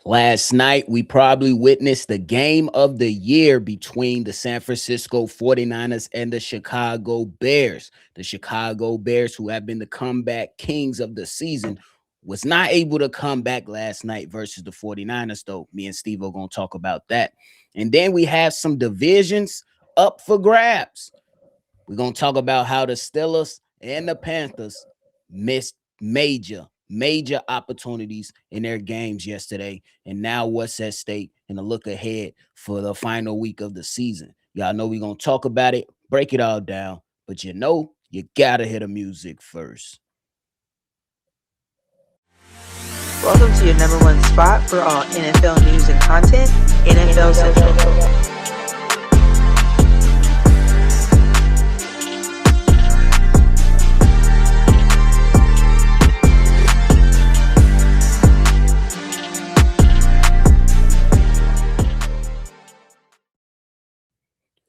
Last night, we probably witnessed the game of the year between the San Francisco 49ers and the Chicago Bears. The Chicago Bears, who have been the comeback kings of the season, was not able to come back last night versus the 49ers, though. Me and Steve are going to talk about that. And then we have some divisions up for grabs. We're going to talk about how the Steelers and the Panthers missed major opportunities in their games yesterday, and now what's at stake and a look ahead for the final week of the season. Y'all know we're going to talk about it, break it all down, but you got to hear the music first. Welcome to your number one spot for all NFL news and content, NFL Central.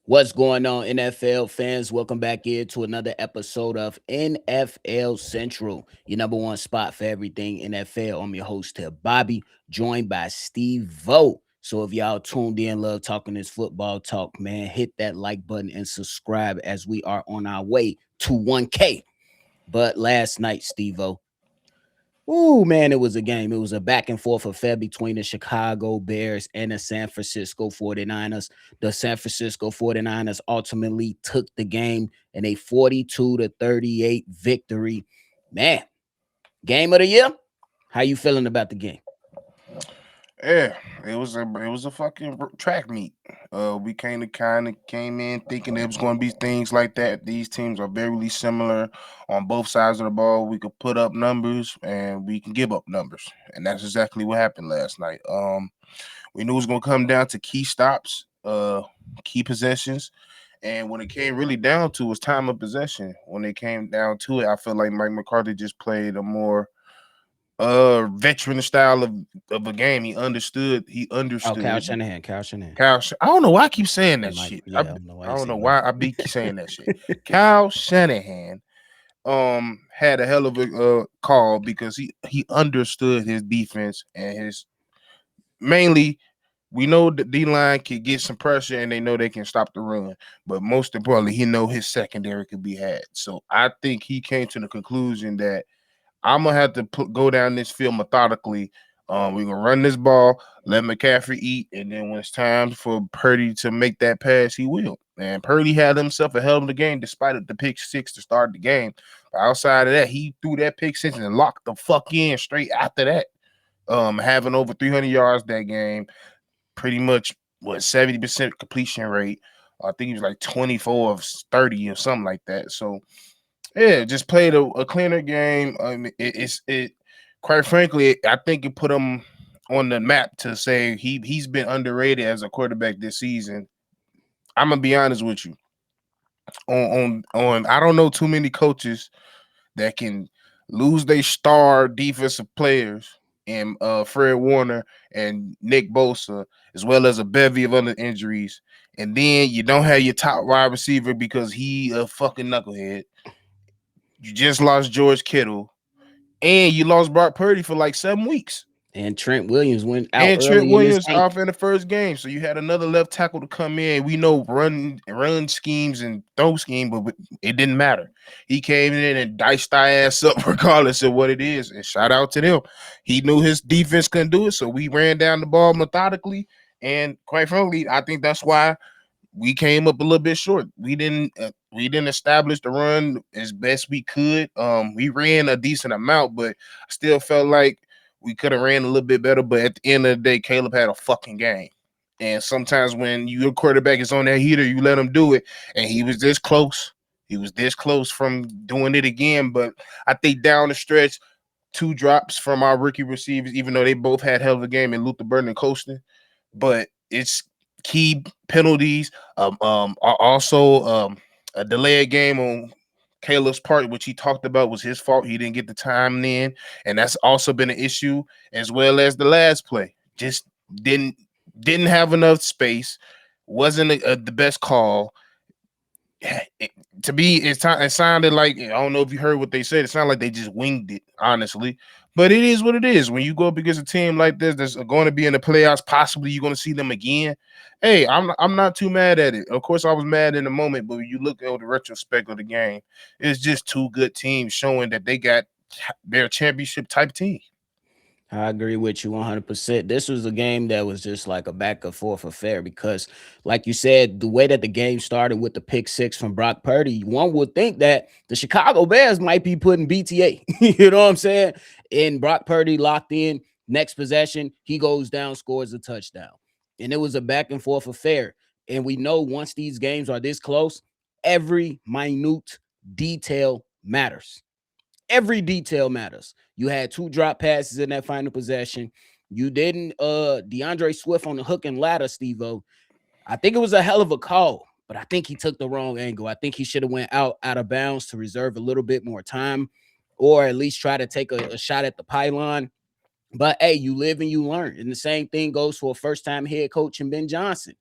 What's going on, NFL fans? Welcome back here to another episode of NFL Central, your number one spot for everything NFL. I'm your host here, Bobby, joined by Steve Vo. So if y'all tuned in, love talking this football talk, man, hit that like button and subscribe as we are on our way to 1K. But last night, Steve Vo, ooh, man, it was a game. It was a back and forth affair between the Chicago Bears and the San Francisco 49ers. The San Francisco 49ers ultimately took the game in a 42-38 victory. Man, game of the year? How you feeling about the game? Yeah, it was a fucking track meet. We came in thinking it was going to be things like that. These teams are very similar on both sides of the ball. We could put up numbers and we can give up numbers, and that's exactly what happened last night. We knew it was going to come down to key stops, key possessions, and when it came really down to it was time of possession. When it came down to it, I feel like Mike McCarthy just played a more veteran style of a game. He understood. Oh, Kyle Shanahan. I don't know why I keep saying that Mike, shit. yeah, I don't know why I be saying that shit. Kyle Shanahan had a hell of a call because he understood his defense and his mainly. We know the D line can get some pressure and they know they can stop the run, but most importantly, he know his secondary could be had. So I think he came to the conclusion that I'm gonna have to go down this field methodically. We're gonna run this ball, let McCaffrey eat, and then when it's time for Purdy to make that pass, he will. And Purdy had himself a hell of a game despite the pick six to start the game. But outside of that, he threw that pick six and locked the fuck in straight after that. Having over 300 yards that game, pretty much 70% completion rate. I think he was like 24 of 30 or something like that. So yeah, just played a cleaner game. It quite frankly, I think it put him on the map to say he's been underrated as a quarterback this season. I'm gonna be honest with you. On I don't know too many coaches that can lose their star defensive players and Fred Warner and Nick Bosa, as well as a bevy of other injuries, and then you don't have your top wide receiver because he a fucking knucklehead. You just lost George Kittle, and you lost Brock Purdy for like 7 weeks. And Trent Williams went out And Trent early Williams in this off in the first game. So you had another left tackle to come in. We know run schemes and throw scheme, but it didn't matter. He came in and diced our ass up regardless of what it is. And shout out to them. He knew his defense couldn't do it, so we ran down the ball methodically. And quite frankly, I think that's why we came up a little bit short. We didn't establish the run as best we could. We ran a decent amount, but I still felt like we could have ran a little bit better. But at the end of the day, Caleb had a fucking game. And sometimes when your quarterback is on that heater, you let him do it. And he was this close. He was this close from doing it again. But I think down the stretch, 2 drops from our rookie receivers, even though they both had hell of a game in Luther Burden and Colston. But it's key penalties. Also a delayed game on Caleb's part, which he talked about was his fault. He didn't get the time in, and that's also been an issue, as well as the last play. Just didn't have enough space. Wasn't the best call. It sounded like, I don't know if you heard what they said. It sounded like they just winged it, honestly. But it is what it is. When you go up against a team like this that's going to be in the playoffs, possibly you're going to see them again. Hey, I'm not too mad at it. Of course, I was mad in the moment, but when you look at the retrospect of the game, it's just two good teams showing that they got their championship type team. I agree with you 100%. This was a game that was just like a back and forth affair because, like you said, the way that the game started with the pick six from Brock Purdy, one would think that the Chicago Bears might be putting BTA. You know what I'm saying? And Brock Purdy locked in. Next possession, he goes down, scores a touchdown. And it was a back and forth affair. And we know once these games are this close, every minute detail matters. Every detail matters. You had two drop passes in that final possession. You didn't DeAndre Swift on the hook and ladder, Steve-O. I think it was a hell of a call, but I think he took the wrong angle. I think he should have went out of bounds to reserve a little bit more time, or at least try to take a shot at the pylon. But hey, you live and you learn. And the same thing goes for a first-time head coach in Ben Johnson.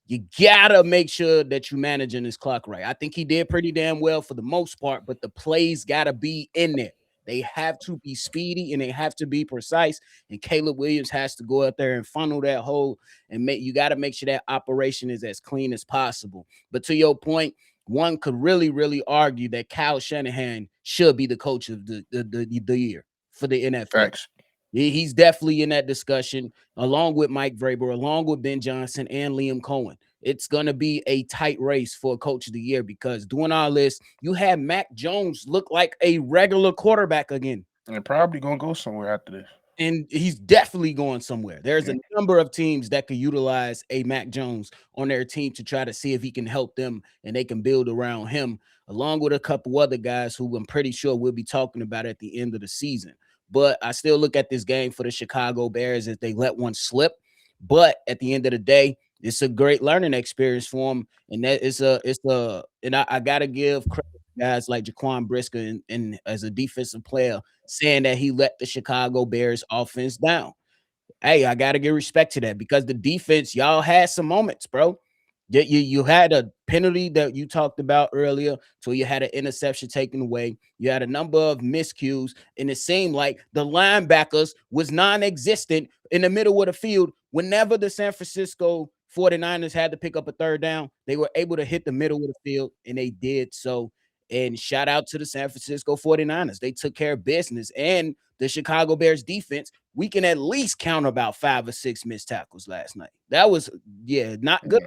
You gotta make sure that you managing this clock right. I think he did pretty damn well for the most part, but the plays gotta be in there. They have to be speedy and they have to be precise. And Caleb Williams has to go out there and funnel that hole and you got to make sure that operation is as clean as possible. But to your point, one could really, really argue that Kyle Shanahan should be the coach of the year for the NFL. Facts. He's definitely in that discussion, along with Mike Vrabel, along with Ben Johnson and Liam Cohen. It's going to be a tight race for Coach of the Year because doing all this, you had Mac Jones look like a regular quarterback again. And they're probably going to go somewhere after this. And he's definitely going somewhere. There's a number of teams that could utilize a Mac Jones on their team to try to see if he can help them and they can build around him, along with a couple other guys who I'm pretty sure we'll be talking about at the end of the season. But I still look at this game for the Chicago Bears as they let one slip. But at the end of the day, it's a great learning experience for them. And that and I gotta give credit to guys like Jaquan Brisker and as a defensive player saying that he let the Chicago Bears offense down. Hey, I gotta give respect to that because the defense, y'all had some moments, bro. You had a penalty that you talked about earlier, so you had an interception taken away. You had a number of miscues, and it seemed like the linebackers was non-existent in the middle of the field. Whenever the San Francisco 49ers had to pick up a third down, they were able to hit the middle of the field, and they did so. And shout out to the San Francisco 49ers. They took care of business. And the Chicago Bears defense, we can at least count about 5 or 6 missed tackles last night. That was, not good.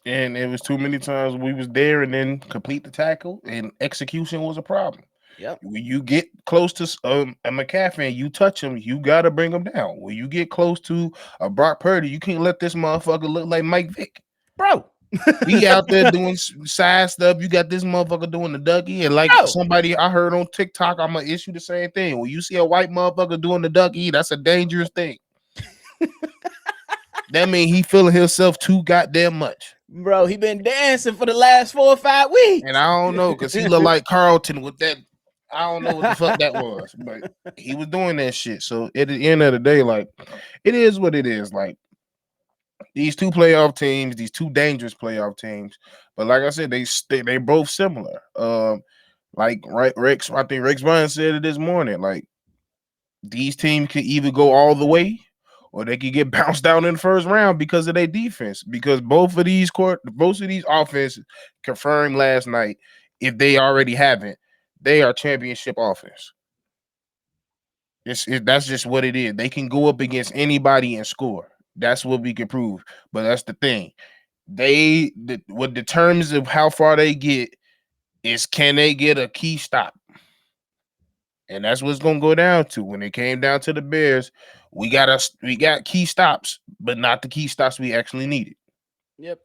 And it was too many times we was there and then complete the tackle and execution was a problem. Yep. When you get close to a McCaffrey and you touch him, you got to bring him down. When you get close to a Brock Purdy, you can't let this motherfucker look like Mike Vick. Bro. He out there doing side stuff. You got this motherfucker doing the ducky. And like somebody I heard on TikTok, I'm going to issue the same thing. When you see a white motherfucker doing the ducky, that's a dangerous thing. That means he feeling himself too goddamn much. Bro, he been dancing for the last 4 or 5 weeks. And I don't know, because he looked like Carlton with that. I don't know what the fuck that was, but he was doing that shit. So at the end of the day, like, it is what it is. Like, these two playoff teams, these two dangerous playoff teams. But like I said, they both similar. Like Rex, I think Rex Ryan said it this morning. Like, these teams could either go all the way or they could get bounced down in the first round because of their defense. Because both of these offenses confirmed last night, if they already haven't, they are championship offense. That's just what it is. They can go up against anybody and score. That's what we can prove. But that's the thing. What determines of how far they get is, can they get a key stop? And that's what's gonna go down to. When it came down to the Bears, we got key stops, but not the key stops we actually needed. Yep.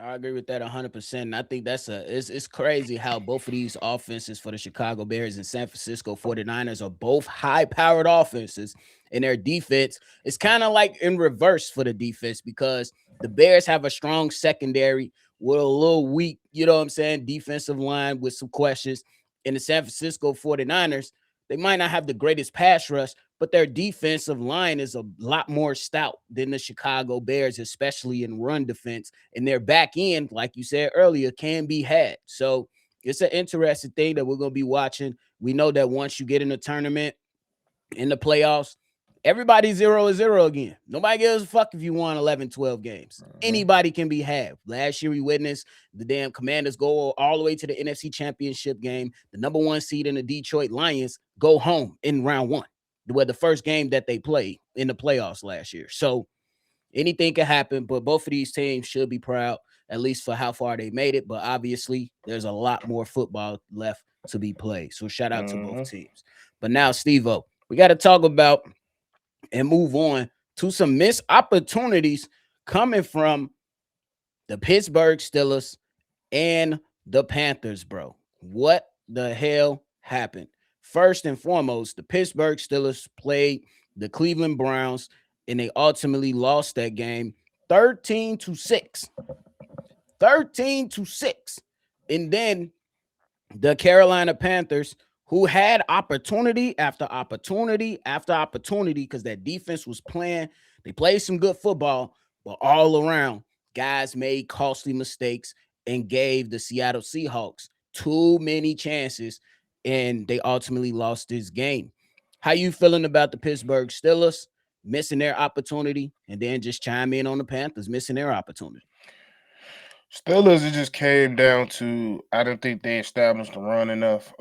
I agree with that 100%. And I think it's crazy how both of these offenses for the Chicago Bears and San Francisco 49ers are both high-powered offenses, and their defense is kind of like in reverse for the defense because the Bears have a strong secondary with a little weak, defensive line with some questions. And the San Francisco 49ers, they might not have the greatest pass rush, but their defensive line is a lot more stout than the Chicago Bears, especially in run defense. And their back end, like you said earlier, can be had. So it's an interesting thing that we're going to be watching. We know that once you get in a tournament, in the playoffs, everybody 0-0 again. Nobody gives a fuck if you won 11, 12 games. Anybody can be halved. Last year, we witnessed the damn Commanders go all the way to the NFC Championship game. The number one seed in the Detroit Lions go home in round one, where the first game that they played in the playoffs last year. So anything can happen, but both of these teams should be proud, at least for how far they made it. But obviously, there's a lot more football left to be played. So shout out to both teams. But now, Steve-O, we got to talk about and move on to some missed opportunities coming from the Pittsburgh Steelers and the Panthers, bro. What the hell happened? First and foremost, the Pittsburgh Steelers played the Cleveland Browns and they ultimately lost that game 13-6. 13-6. And then the Carolina Panthers, who had opportunity after opportunity after opportunity because that defense was playing. They played some good football, but all around, guys made costly mistakes and gave the Seattle Seahawks too many chances, and they ultimately lost this game. How you feeling about the Pittsburgh Steelers missing their opportunity, and then just chime in on the Panthers missing their opportunity? Steelers, it just came down to I don't think they established the run enough.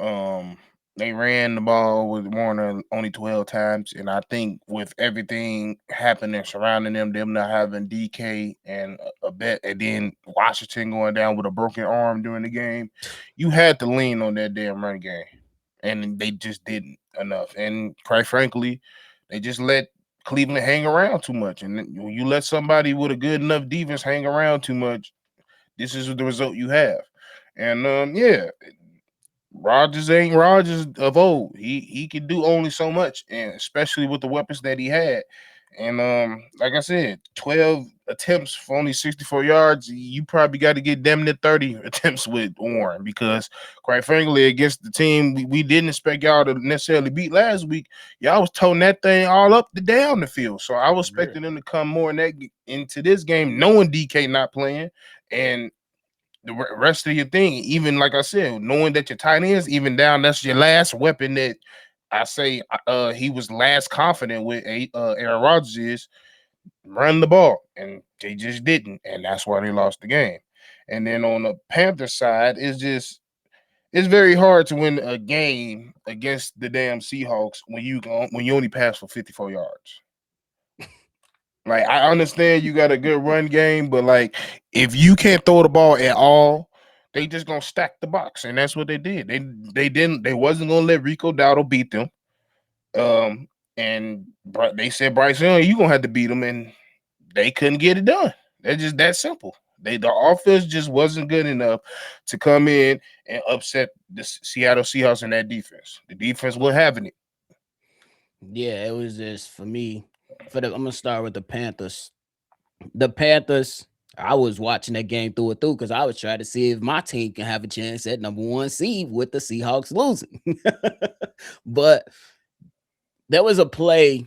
They ran the ball with Warner only 12 times, and I think with everything happening surrounding them not having DK and a bet, and then Washington going down with a broken arm during the game, you had to lean on that damn run game, and they just didn't enough. And quite frankly, they just let Cleveland hang around too much, and when you let somebody with a good enough defense hang around too much, this is the result you have. And Rodgers ain't Rodgers of old. He can do only so much, and especially with the weapons that he had. And like I said, 12 attempts for only 64 yards. You probably got to get damn near 30 attempts with Warren because, quite frankly, against the team we didn't expect y'all to necessarily beat last week, y'all was toting that thing all up the down the field. So I was expecting them to come more into this game, knowing DK not playing, and the rest of your thing, even like I said, knowing that your tight ends even down, that's your last weapon that I say he was last confident with Aaron Rodgers is run the ball, and they just didn't, and that's why they lost the game. And then on the Panthers side, it's very hard to win a game against the damn Seahawks when you only pass for 54 yards. Like, I understand you got a good run game, but like if you can't throw the ball at all, they just gonna stack the box, and that's what they did. They wasn't gonna let Rico Dowdle beat them. And they said, Bryce Young, you gonna have to beat them, and they couldn't get it done. That's just that simple. The offense just wasn't good enough to come in and upset the Seattle Seahawks in that defense. The defense was having it. Yeah, it was just for me. I'm gonna start with the Panthers. The Panthers, I was watching that game through and through because I was trying to see if my team can have a chance at number one seed with the Seahawks losing. But there was a play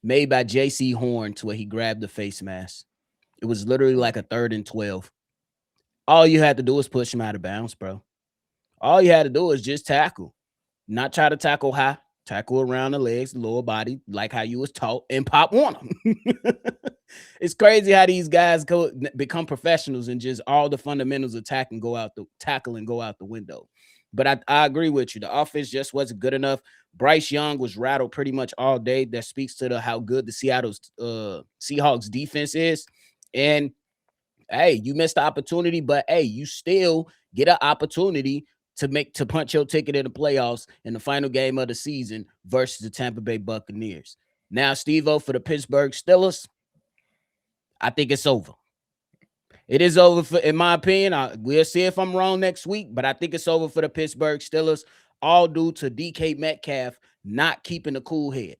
made by J.C. Horn to where he grabbed the face mask. It was literally like a 3rd and 12. All you had to do was push him out of bounds, bro. All you had to do was just tackle, not try to tackle high. Tackle around the legs, the lower body, like how you was taught, and pop one of them. It's crazy how these guys become professionals and just all the fundamentals of tackle and go out the window. But I agree with you. The offense just wasn't good enough. Bryce Young was rattled pretty much all day. That speaks to how good the Seattle's Seahawks defense is. And hey, you missed the opportunity, but hey, you still get an opportunity to punch your ticket in the playoffs in the final game of the season versus the Tampa Bay Buccaneers. Now, Steve-O, for the Pittsburgh Steelers, I think it's over. It is over, in my opinion. We'll see if I'm wrong next week, but I think it's over for the Pittsburgh Steelers, all due to DK Metcalf not keeping a cool head.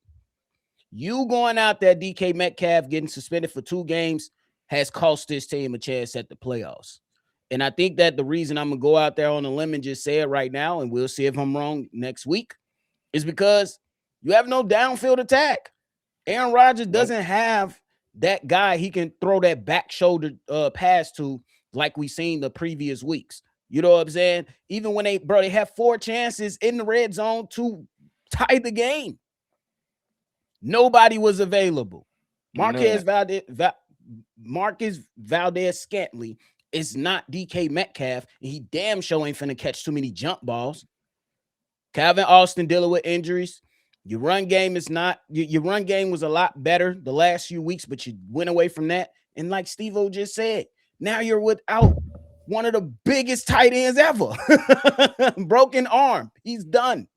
You going out there, DK Metcalf getting suspended for 2 games has cost this team a chance at the playoffs. And I think that the reason I'm going to go out there on a limb and just say it right now, and we'll see if I'm wrong next week, is because you have no downfield attack. Aaron Rodgers doesn't have that guy he can throw that back shoulder pass to like we seen the previous weeks. You know what I'm saying? Even when they have 4 chances in the red zone to tie the game. Nobody was available. None. Marcus Valdez Scantley is not DK Metcalf, and he damn sure ain't finna catch too many jump balls. Calvin Austin dealing with injuries. Your run game is not. Your run game was a lot better the last few weeks, but you went away from that. And like Steve-O just said, now you're without one of the biggest tight ends ever. Broken arm. He's done.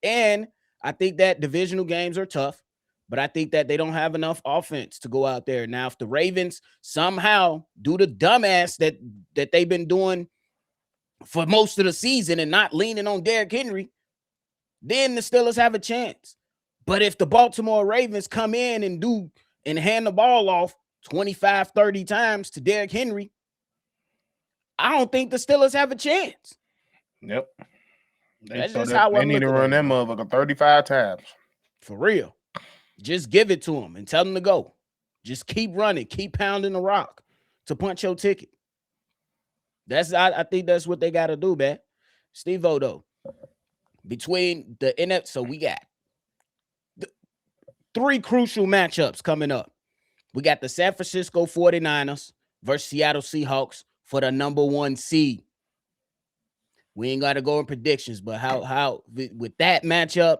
And I think that divisional games are tough, but I think that they don't have enough offense to go out there. Now, if the Ravens somehow do the dumbass that they've been doing for most of the season and not leaning on Derrick Henry, then the Steelers have a chance. But if the Baltimore Ravens come in and hand the ball off 25, 30 times to Derrick Henry, I don't think the Steelers have a chance. Yep. That's just how they need to run that motherfucker 35 times. For real. Just give it to them and tell them to go. Just keep running. Keep pounding the rock to punch your ticket. I think that's what they got to do, man. Steve-O, though, between the NFC, so we got three crucial matchups coming up. We got the San Francisco 49ers versus Seattle Seahawks for the number 1 seed. We ain't got to go in predictions, but how with that matchup,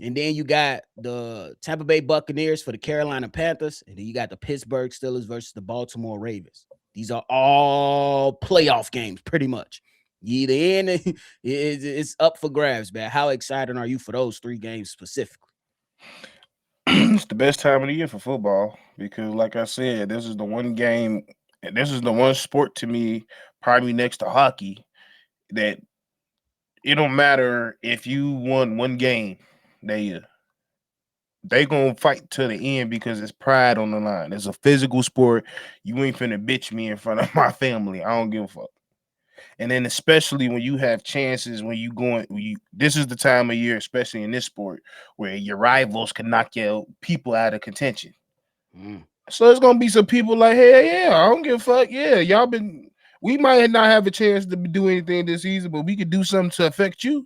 and then you got the Tampa Bay Buccaneers for the Carolina Panthers, and then you got the Pittsburgh Steelers versus the Baltimore Ravens. These are all playoff games, pretty much. You either in, it's up for grabs, man. How excited are you for those 3 games specifically? It's the best time of the year for football because, like I said, this is the one game, this is the one sport to me, probably next to hockey, that it don't matter if you won one game, they gonna fight to the end because it's pride on the line. It's a physical sport. You ain't finna bitch me in front of my family. I don't give a fuck. And then especially when you have chances this is the time of year, especially in this sport, where your rivals can knock your people out of contention. So there's gonna be some people like, hey, yeah, I don't give a fuck. Yeah, we might not have a chance to do anything this season, but we could do something to affect you.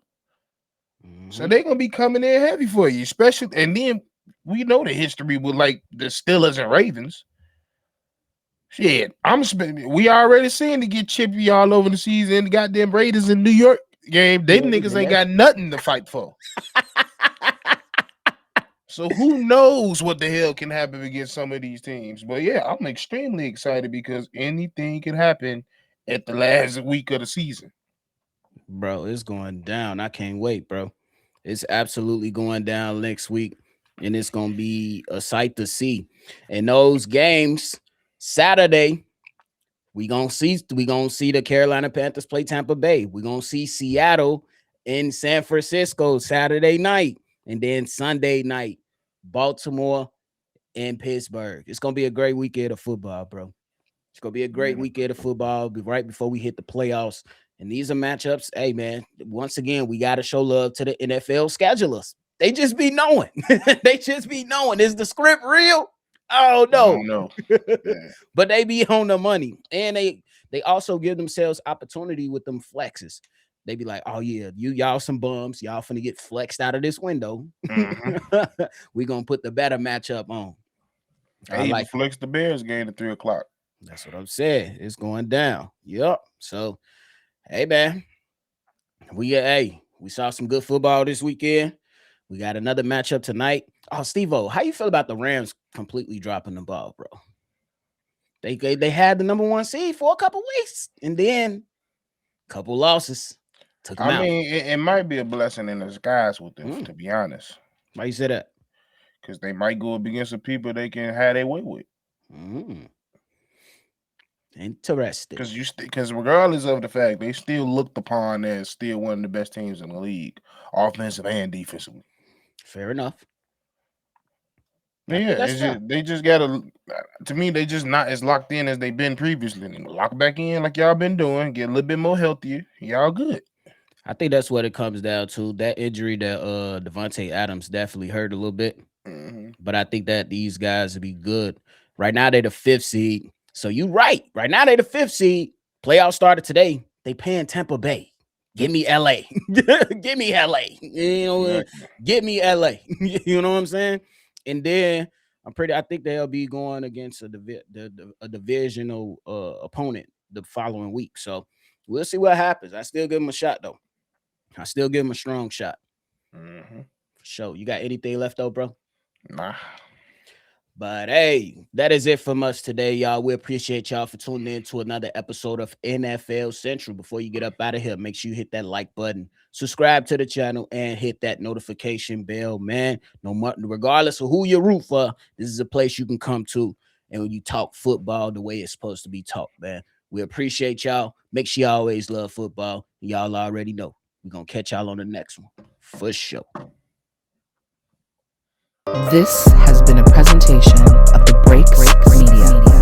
So they're gonna be coming in heavy for you, especially. And then we know the history with like the Steelers and Ravens. Shit, we already seen to get chippy all over the season. The goddamn Raiders in New York game, they niggas ain't got nothing to fight for. So who knows what the hell can happen against some of these teams? But yeah, I'm extremely excited because anything can happen at the last week of the season. Bro, it's going down. I can't wait, bro. It's absolutely going down next week, and it's gonna be a sight to see. And those games, Saturday, we gonna see the Carolina Panthers play Tampa Bay. We're gonna see Seattle in San Francisco Saturday night, and then Sunday night, Baltimore and Pittsburgh. It's gonna be a great weekend of football, bro. It's gonna be a great weekend of football right before we hit the playoffs. And these are matchups. Hey, man, once again, we got to show love to the NFL schedulers. They just be knowing. They just be knowing. Is the script real? Oh, no. But they be on the money. And they also give themselves opportunity with them flexes. They be like, oh, yeah, y'all some bums. Y'all finna get flexed out of this window. We going to put the better matchup on. Hey, like flex the Bears game at 3:00. That's what I'm saying. It's going down. Yep. So, hey, man, we saw some good football this weekend. We got another matchup tonight. Oh, Steve-O, how you feel about the Rams completely dropping the ball, bro? They had the number 1 seed for a couple weeks, and then a couple losses took them out. I mean, it might be a blessing in disguise with them, to be honest. Why you say that? Because they might go up against the people they can have their way with. Interesting. Because regardless of the fact, they still looked upon as still one of the best teams in the league, offensive and defensively. Fair enough. Yeah, they just gotta. To me, they just not as locked in as they've been previously. Lock back in like y'all been doing. Get a little bit more healthier. Y'all good. I think that's what it comes down to. That injury that Devontae Adams definitely hurt a little bit. But I think that these guys will be good. Right now, they're the 5th seed. So you right. Right now, they're the 5th seed. Playoffs started today. They paying Tampa Bay. Give me LA. Give me LA. You know, give me LA. You know what I'm saying? And then I think they'll be going against a divisional opponent the following week. So we'll see what happens. I still give them a shot though. I still give them a strong shot. For sure. You got anything left though, bro? Nah. But hey, that is it from us today, y'all. We appreciate y'all for tuning in to another episode of NFL Central. Before you get up out of here, make sure you hit that like button, subscribe to the channel, and hit that notification bell, man. Regardless of who you root for, this is a place you can come to. And when you talk football the way it's supposed to be talked, man. We appreciate y'all. Make sure you always love football. Y'all already know. We're going to catch y'all on the next one. For sure. This has been a presentation of the Breaks Media.